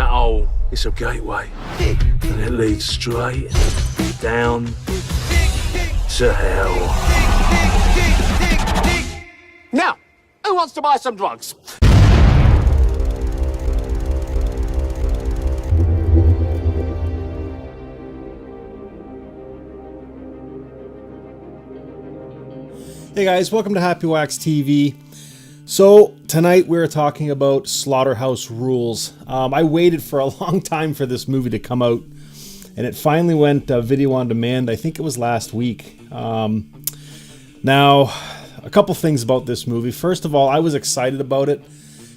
that hole, it's a gateway. And it leads straight down to hell. Now, who wants to buy some drugs? Hey guys, welcome to Happy Wax TV. So tonight we're talking about Slaughterhouse Rulez. I waited for a long time for this movie to come out, and it finally went video on demand. I think it was last week. Now, a couple things about this movie. First of all, I was excited about it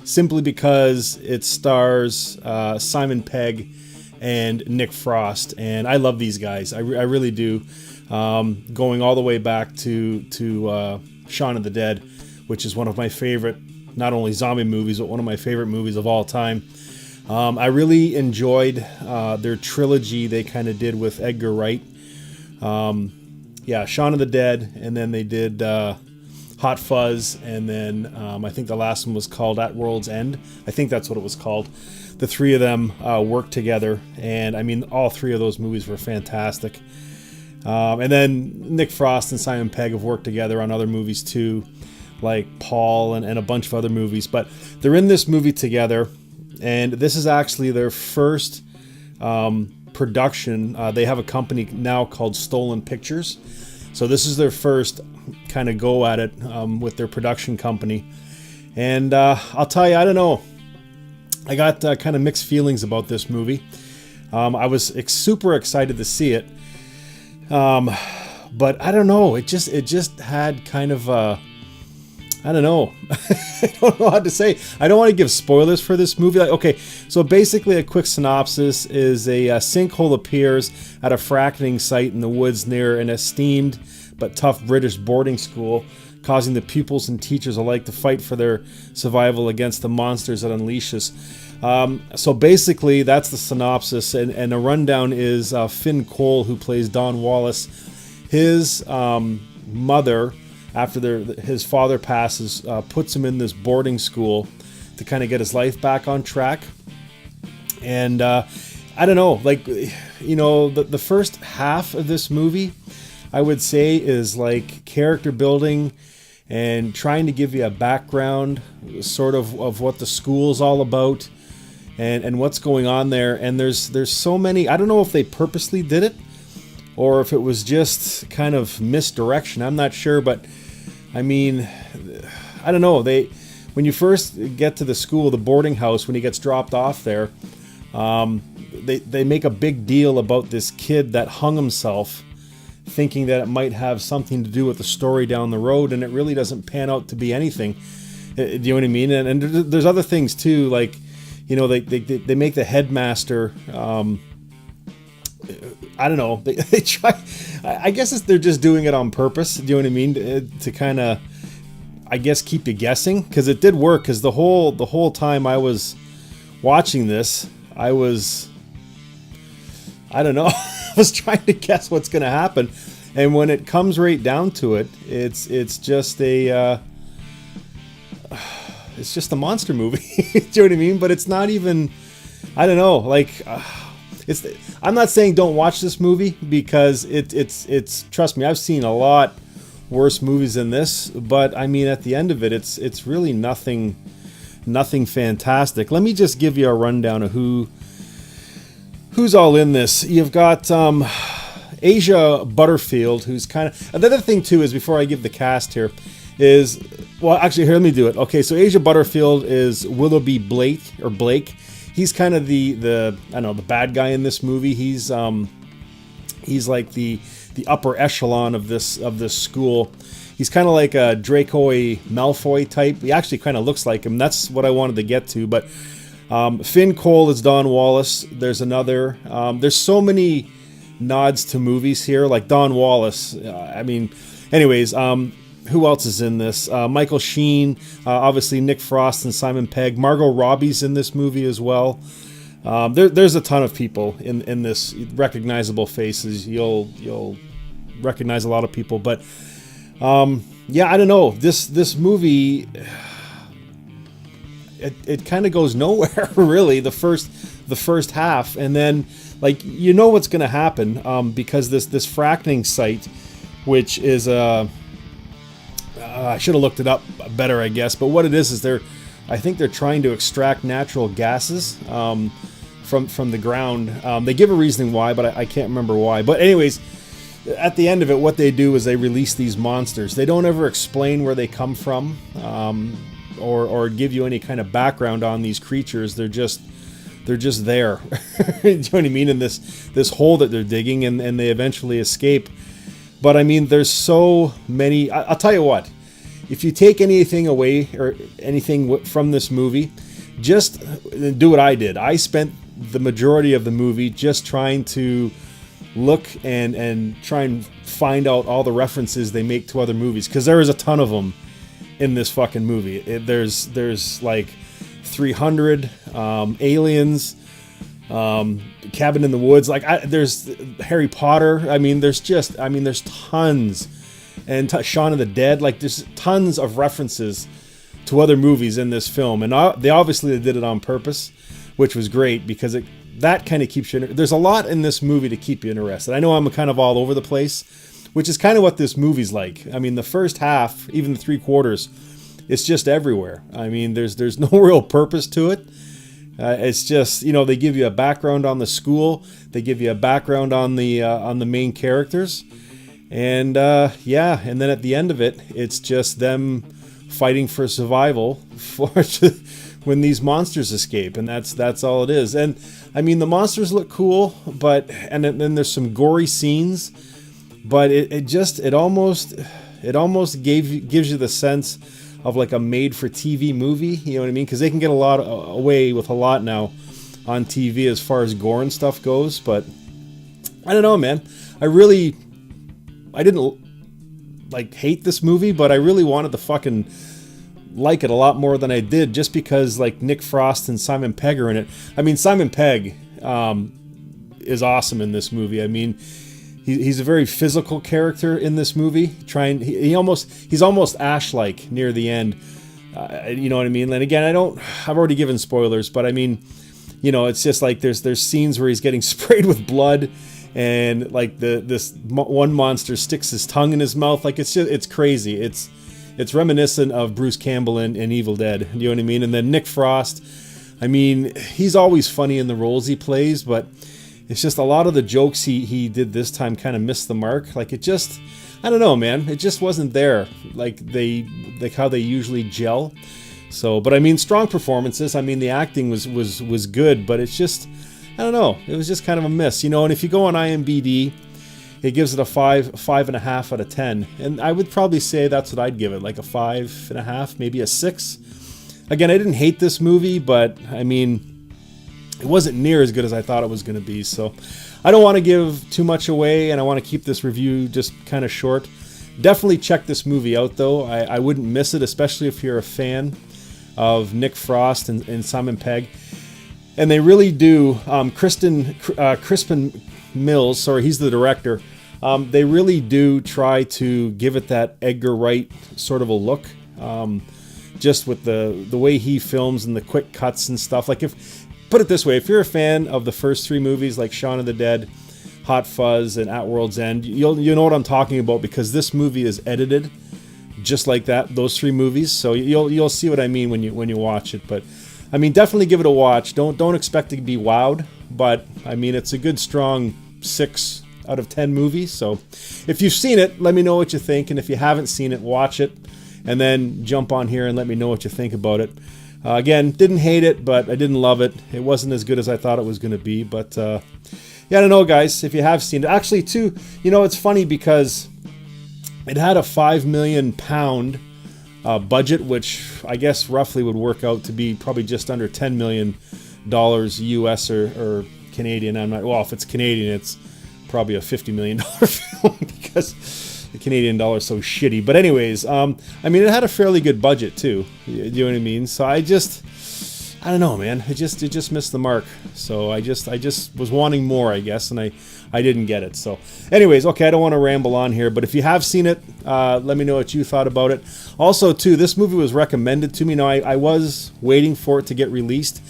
simply because it stars Simon Pegg and Nick Frost, and I love these guys. I really do. Going all the way back to Shaun of the Dead, which is one of my favorite, not only zombie movies, but one of my favorite movies of all time. I really enjoyed their trilogy they kind of did with Edgar Wright. Shaun of the Dead, and then they did Hot Fuzz, and then I think the last one was called At World's End. I think that's what it was called. The three of them worked together, and I mean, all three of those movies were fantastic. And then Nick Frost and Simon Pegg have worked together on other movies too, like Paul and a bunch of other movies. But they're in this movie together, and this is actually their first production. They have a company now called Stolen Pictures. So this is their first kind of go at it with their production company. And I'll tell you, I don't know. I got kind of mixed feelings about this movie. I was super excited to see it. But I don't know, it just had kind of I don't know. I don't know how to say. I don't want to give spoilers for this movie. Like, okay, so basically a quick synopsis is a sinkhole appears at a fracking site in the woods near an esteemed but tough British boarding school, causing the pupils and teachers alike to fight for their survival against the monsters it unleashes. So basically, that's the synopsis, and the rundown is Finn Cole, who plays Don Wallace. His mother, after his father passes, puts him in this boarding school to kind of get his life back on track. And I don't know, like, you know, the first half of this movie, I would say, is like character building and trying to give you a background, sort of what the school's all about. And what's going on there, and there's so many. I don't know if they purposely did it or if it was just kind of misdirection. I'm not sure, but I mean, I don't know. When you first get to the school, the boarding house, when he gets dropped off there, they make a big deal about this kid that hung himself, thinking that it might have something to do with the story down the road, and it really doesn't pan out to be anything. Do you know what I mean? And there's other things too, like, you know, they make the headmaster, I don't know, they try, I guess they're just doing it on purpose, do you know what I mean, to kind of, I guess, keep you guessing, because it did work, because the whole time I was watching this, I don't know, I was trying to guess what's going to happen, and when it comes right down to it, it's just it's just a monster movie. Do you know what I mean? But it's not even, I don't know, like, I'm not saying don't watch this movie, because it's trust me, I've seen a lot worse movies than this, but I mean, at the end of it, it's really nothing fantastic. Let me just give you a rundown of who's all in this. You've got Asia Butterfield, who's kind of, another thing too is, before I give the cast here, is, well, actually, here, let me do it. Okay, so Asia Butterfield is Willoughby Blake. He's kind of the I don't know, the bad guy in this movie. He's like the upper echelon of this school. He's kind of like a Draco Malfoy type. He actually kind of looks like him. That's what I wanted to get to. But Finn Cole is Don Wallace. There's another. There's so many nods to movies here, like Don Wallace. I mean, anyways. Who else is in this? Michael Sheen, obviously Nick Frost and Simon Pegg. Margot Robbie's in this movie as well. There's a ton of people in this, recognizable faces. You'll recognize a lot of people, but yeah, I don't know. This movie, it kind of goes nowhere really the first half, and then like you know what's going to happen because this fracking site, which is I should have looked it up better, I guess, but what it is I think they're trying to extract natural gases from the ground. They give a reasoning why, but I can't remember why. But anyways, at the end of it, what they do is they release these monsters. They don't ever explain where they come from, or give you any kind of background on these creatures. They're just there. Do you know what I mean? In this hole that they're digging, and they eventually escape. But I mean, there's so many. I'll tell you what. If you take anything away or anything from this movie, just do what I did. I spent the majority of the movie just trying to look and try and find out all the references they make to other movies, because there is a ton of them in this fucking movie. There's like 300 Aliens, Cabin in the Woods. Like there's Harry Potter. I mean, there's tons. And Shaun of the Dead, like there's tons of references to other movies in this film, and they obviously did it on purpose, which was great because that kind of keeps you. There's a lot in this movie to keep you interested. I know I'm kind of all over the place, which is kind of what this movie's like. I mean, the first half, even the 3/4, it's just everywhere. I mean, there's no real purpose to it. It's just, you know, they give you a background on the school, they give you a background on the main characters. And yeah, and then at the end of it, it's just them fighting for survival when these monsters escape, and that's all it is. And I mean, the monsters look cool, and then there's some gory scenes, but it almost gives you the sense of like a made-for-TV movie. You know what I mean? Because they can get away with a lot now on TV as far as gore and stuff goes. But I don't know, man. I didn't like hate this movie, but I really wanted to fucking like it a lot more than I did, just because like Nick Frost and Simon Pegg are in it. I mean, Simon Pegg is awesome in this movie. I mean, he's a very physical character in this movie. He's almost Ash-like near the end. You know what I mean? And again, I've already given spoilers, but I mean, you know, it's just like there's scenes where he's getting sprayed with blood. And like this one monster sticks his tongue in his mouth, like it's crazy. It's reminiscent of Bruce Campbell in Evil Dead. You know what I mean? And then Nick Frost, I mean, he's always funny in the roles he plays, but it's just a lot of the jokes he did this time kind of missed the mark. Like I don't know, man. It just wasn't there. Like how they usually gel. So, but I mean, strong performances. I mean, the acting was good, but it's just, I don't know. It was just kind of a miss, you know. And if you go on IMDb, it gives it a 5.5 out of 10. And I would probably say that's what I'd give it, like a 5.5, maybe a 6. Again, I didn't hate this movie, but I mean, it wasn't near as good as I thought it was going to be. So I don't want to give too much away, and I want to keep this review just kind of short. Definitely check this movie out, though. I wouldn't miss it, especially if you're a fan of Nick Frost and Simon Pegg. And they really do. Crispin Mills, sorry, he's the director. They really do try to give it that Edgar Wright sort of a look, just with the way he films and the quick cuts and stuff. Like, put it this way, if you're a fan of the first 3 movies, like Shaun of the Dead, Hot Fuzz, and At World's End, you'll know what I'm talking about, because this movie is edited just like that, those 3 movies. So you'll see what I mean when you watch it. But I mean, definitely give it a watch. Don't expect to be wowed, but I mean, it's a good strong 6 out of 10 movie. So if you've seen it, let me know what you think, and if you haven't seen it, watch it and then jump on here and let me know what you think about it. Again, didn't hate it, but I didn't love it. It wasn't as good as I thought it was going to be, but yeah, I don't know, guys, if you have seen it. Actually, too, you know, it's funny because it had a £5 million budget, which I guess roughly would work out to be probably just under $10 million US or Canadian. I'm not, well, if it's Canadian, it's probably a $50 million film because the Canadian dollar is so shitty. But anyways, I mean, it had a fairly good budget too. You know what I mean? So I I don't know, man. It just missed the mark. So I just was wanting more, I guess, and I didn't get it. So, anyways, okay, I don't want to ramble on here, but if you have seen it, let me know what you thought about it. Also, too, this movie was recommended to me. Now, I was waiting for it to get released,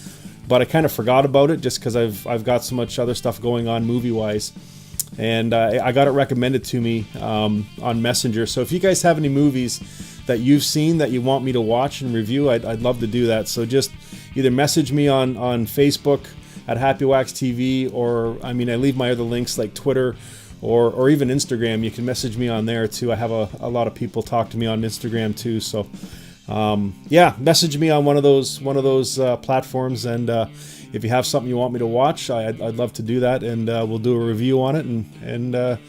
but I kind of forgot about it just because I've got so much other stuff going on movie-wise. And I got it recommended to me on Messenger. So if you guys have any movies that you've seen that you want me to watch and review, I'd love to do that. So just either message me on Facebook at Happy Wax TV, or I leave my other links like Twitter or even Instagram. You can message me on there too. I have a lot of people talk to me on Instagram too. So yeah, message me on one of those platforms, and if you have something you want me to watch, I'd love to do that, and we'll do a review on it, and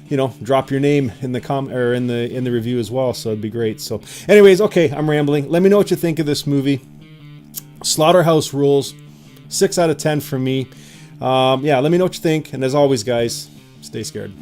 you know, drop your name in the in the review as well. So it'd be great. So, anyways, okay, I'm rambling. Let me know what you think of this movie. Slaughterhouse Rulez, 6 out of 10 for me. Yeah, let me know what you think. And as always, guys, stay scared.